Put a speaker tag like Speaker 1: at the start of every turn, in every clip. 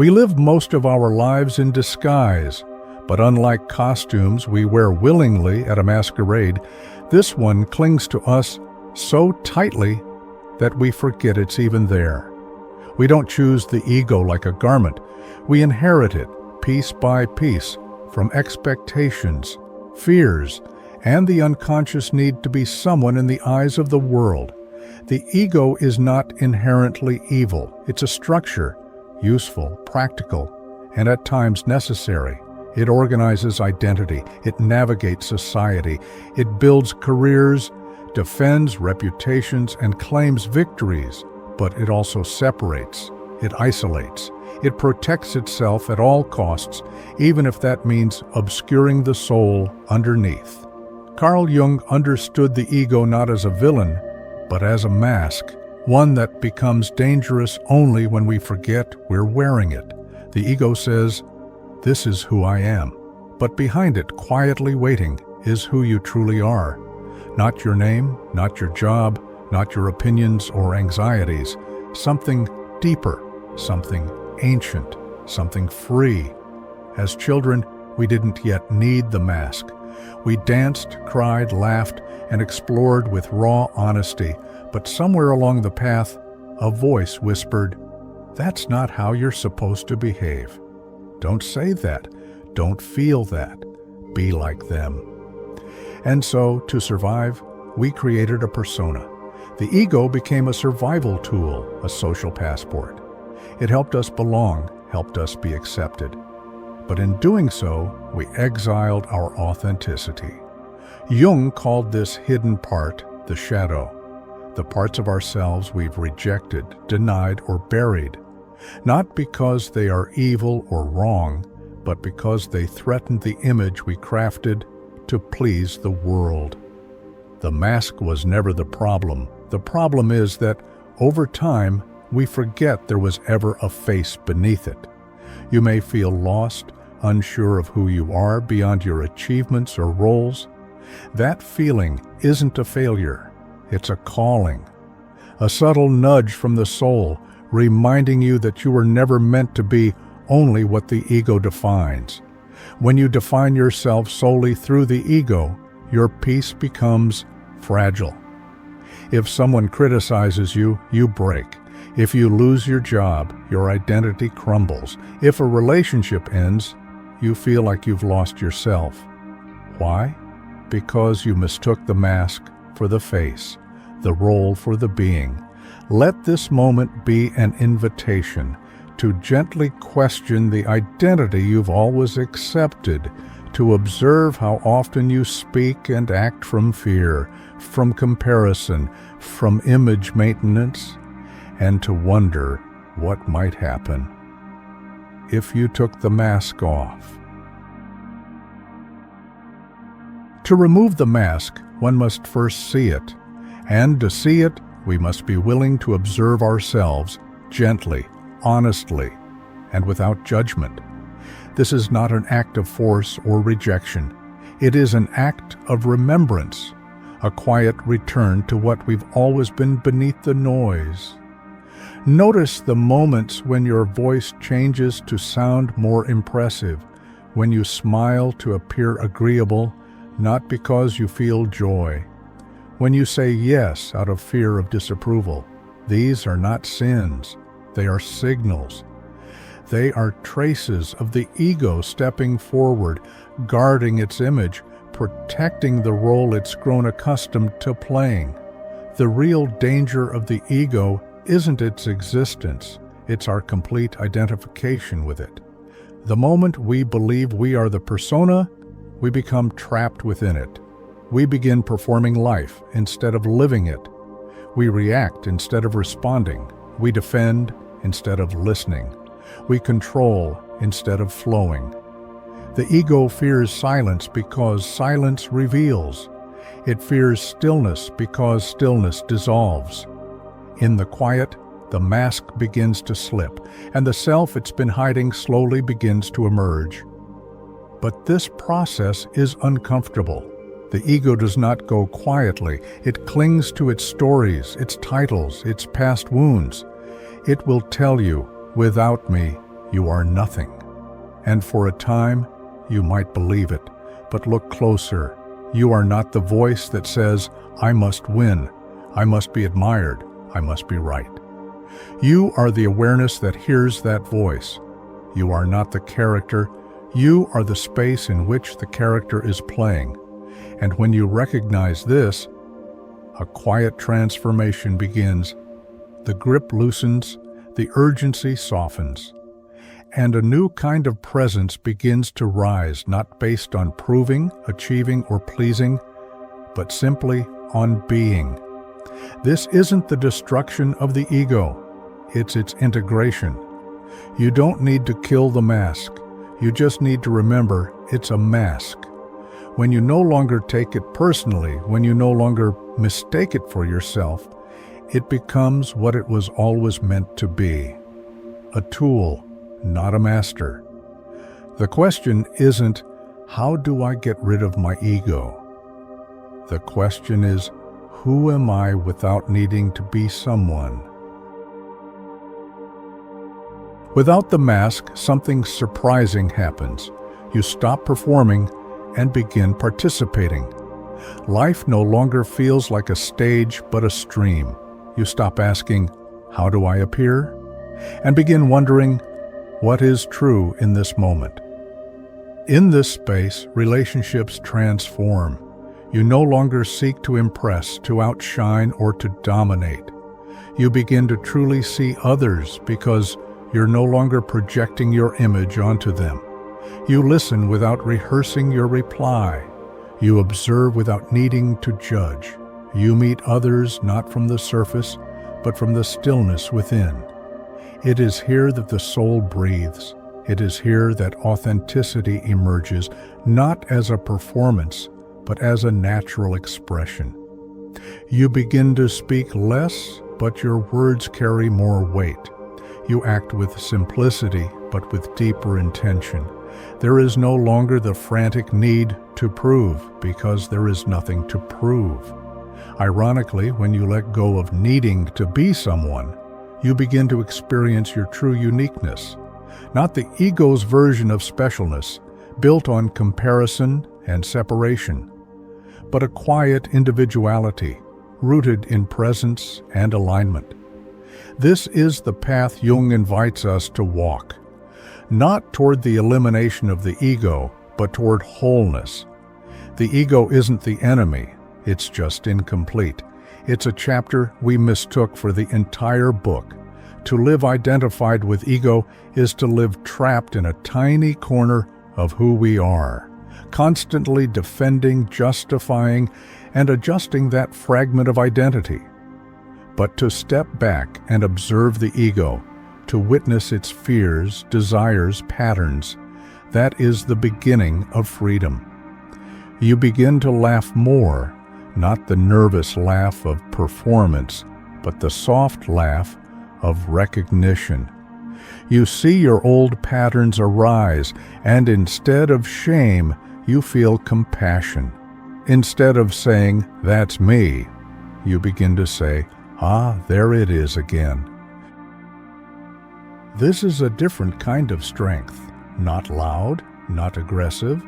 Speaker 1: We live most of our lives in disguise, but unlike costumes we wear willingly at a masquerade, this one clings to us so tightly that we forget it's even there. We don't choose the ego like a garment. We inherit it piece by piece from expectations, fears, and the unconscious need to be someone in the eyes of the world. The ego is not inherently evil. It's a structure, useful, practical, and at times necessary. It organizes identity, it navigates society, it builds careers, defends reputations, and claims victories, but it also separates, it isolates, it protects itself at all costs, even if that means obscuring the soul underneath. Carl Jung understood the ego not as a villain, but as a mask, one that becomes dangerous only when we forget we're wearing it. The ego says, "This is who I am," but behind it, quietly waiting, is who you truly are. Not your name, not your job, not your opinions or anxieties. Something deeper, something ancient, something free. As children, we didn't yet need the mask. We danced, cried, laughed, and explored with raw honesty, but somewhere along the path, a voice whispered, "That's not how you're supposed to behave. Don't say that. Don't feel that. Be like them." And so, to survive, we created a persona. The ego became a survival tool, a social passport. It helped us belong, helped us be accepted. But in doing so, we exiled our authenticity. Jung called this hidden part the shadow, the parts of ourselves we've rejected, denied, or buried, not because they are evil or wrong, but because they threaten the image we crafted to please the world. The mask was never the problem. The problem is that, over time, we forget there was ever a face beneath it. You may feel lost, unsure of who you are beyond your achievements or roles. That feeling isn't a failure. It's a calling, a subtle nudge from the soul, reminding you that you were never meant to be only what the ego defines. When you define yourself solely through the ego, your peace becomes fragile. If someone criticizes you, you break. If you lose your job, your identity crumbles. If a relationship ends, you feel like you've lost yourself. Why? Because you mistook the mask for the face, the role for the being. Let this moment be an invitation to gently question the identity you've always accepted, to observe how often you speak and act from fear, from comparison, from image maintenance, and to wonder what might happen if you took the mask off. To remove the mask, one must first see it, and to see it, we must be willing to observe ourselves gently, honestly, and without judgment. This is not an act of force or rejection. It is an act of remembrance, a quiet return to what we've always been beneath the noise. Notice the moments when your voice changes to sound more impressive, when you smile to appear agreeable, not because you feel joy. When you say yes out of fear of disapproval. These are not sins. They are signals. They are traces of the ego stepping forward, guarding its image, protecting the role it's grown accustomed to playing. The real danger of the ego isn't its existence, it's our complete identification with it. The moment we believe we are the persona, we become trapped within it. We begin performing life instead of living it. We react instead of responding. We defend instead of listening. We control instead of flowing. The ego fears silence because silence reveals. It fears stillness because stillness dissolves. In the quiet, the mask begins to slip, and the self it's been hiding slowly begins to emerge. But this process is uncomfortable. The ego does not go quietly. It clings to its stories, its titles, its past wounds. It will tell you, without me, you are nothing. And for a time, you might believe it, but look closer. You are not the voice that says, I must win, I must be admired, I must be right. You are the awareness that hears that voice. You are not the character, you are the space in which the character is playing. And when you recognize this, a quiet transformation begins. The grip loosens, the urgency softens, and a new kind of presence begins to rise, not based on proving, achieving, or pleasing, but simply on being. This isn't the destruction of the ego, it's its integration. You don't need to kill the mask, you just need to remember it's a mask. When you no longer take it personally, when you no longer mistake it for yourself, it becomes what it was always meant to be. A tool, not a master. The question isn't, how do I get rid of my ego? The question is, who am I without needing to be someone? Without the mask, something surprising happens. You stop performing and begin participating. Life no longer feels like a stage but a stream. You stop asking, how do I appear? And begin wondering, what is true in this moment? In this space, relationships transform. You no longer seek to impress, to outshine, or to dominate. You begin to truly see others because you're no longer projecting your image onto them. You listen without rehearsing your reply. You observe without needing to judge. You meet others not from the surface, but from the stillness within. It is here that the soul breathes. It is here that authenticity emerges, not as a performance, but as a natural expression. You begin to speak less, but your words carry more weight. You act with simplicity, but with deeper intention. There is no longer the frantic need to prove, because there is nothing to prove. Ironically, when you let go of needing to be someone, you begin to experience your true uniqueness, not the ego's version of specialness, built on comparison and separation, but a quiet individuality, rooted in presence and alignment. This is the path Jung invites us to walk, not toward the elimination of the ego, but toward wholeness. The ego isn't the enemy, it's just incomplete. It's a chapter we mistook for the entire book. To live identified with ego is to live trapped in a tiny corner of who we are, constantly defending, justifying, and adjusting that fragment of identity. But to step back and observe the ego, to witness its fears, desires, patterns, that is the beginning of freedom. You begin to laugh more, not the nervous laugh of performance, but the soft laugh of recognition. You see your old patterns arise, and instead of shame, you feel compassion. Instead of saying, "That's me," you begin to say, "Ah, there it is again." This is a different kind of strength, not loud, not aggressive,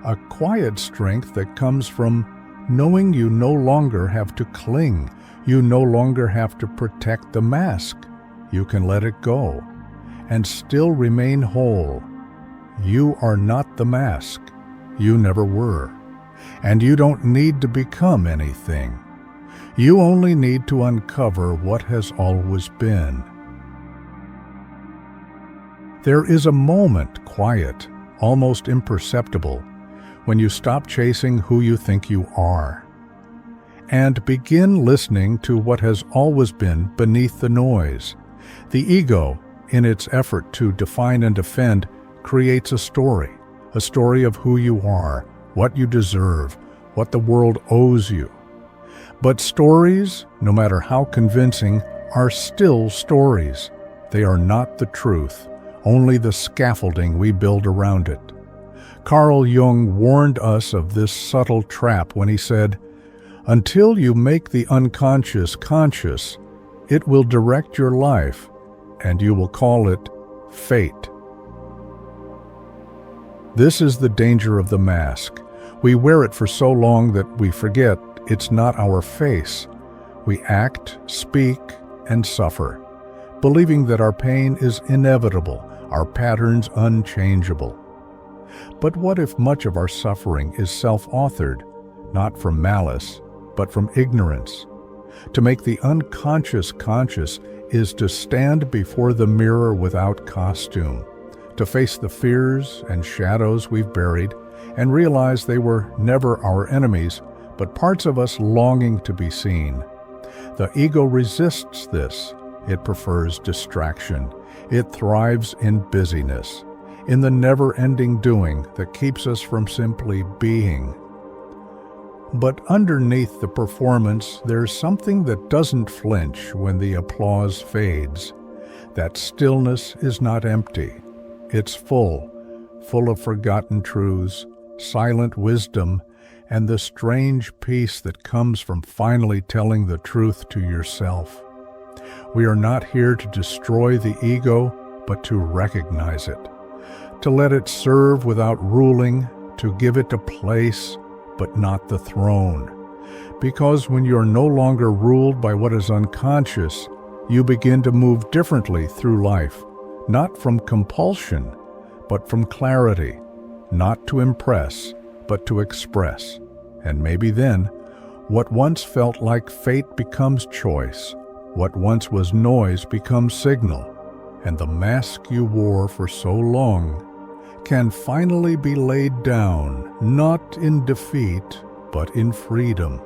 Speaker 1: a quiet strength that comes from knowing you no longer have to cling, you no longer have to protect the mask. You can let it go and still remain whole. You are not the mask. You never were. And you don't need to become anything. You only need to uncover what has always been. There is a moment, quiet, almost imperceptible, when you stop chasing who you think you are, and begin listening to what has always been beneath the noise. The ego, in its effort to define and defend, creates a story of who you are, what you deserve, what the world owes you. But stories, no matter how convincing, are still stories. They are not the truth, only the scaffolding we build around it. Carl Jung warned us of this subtle trap when he said, "Until you make the unconscious conscious, it will direct your life, and you will call it fate." This is the danger of the mask. We wear it for so long that we forget it's not our face. We act, speak, and suffer, believing that our pain is inevitable, our patterns unchangeable. But what if much of our suffering is self-authored, not from malice, but from ignorance? To make the unconscious conscious is to stand before the mirror without costume, to face the fears and shadows we've buried and realize they were never our enemies, but parts of us longing to be seen. The ego resists this. It prefers distraction. It thrives in busyness, in the never-ending doing that keeps us from simply being. But underneath the performance, there's something that doesn't flinch when the applause fades. That stillness is not empty. It's full of forgotten truths, silent wisdom, and the strange peace that comes from finally telling the truth to yourself. We are not here to destroy the ego, but to recognize it, to let it serve without ruling, to give it a place, but not the throne. Because when you're no longer ruled by what is unconscious, you begin to move differently through life, not from compulsion, but from clarity, not to impress, but to express. And maybe then, what once felt like fate becomes choice, what once was noise becomes signal, and the mask you wore for so long can finally be laid down, not in defeat, but in freedom.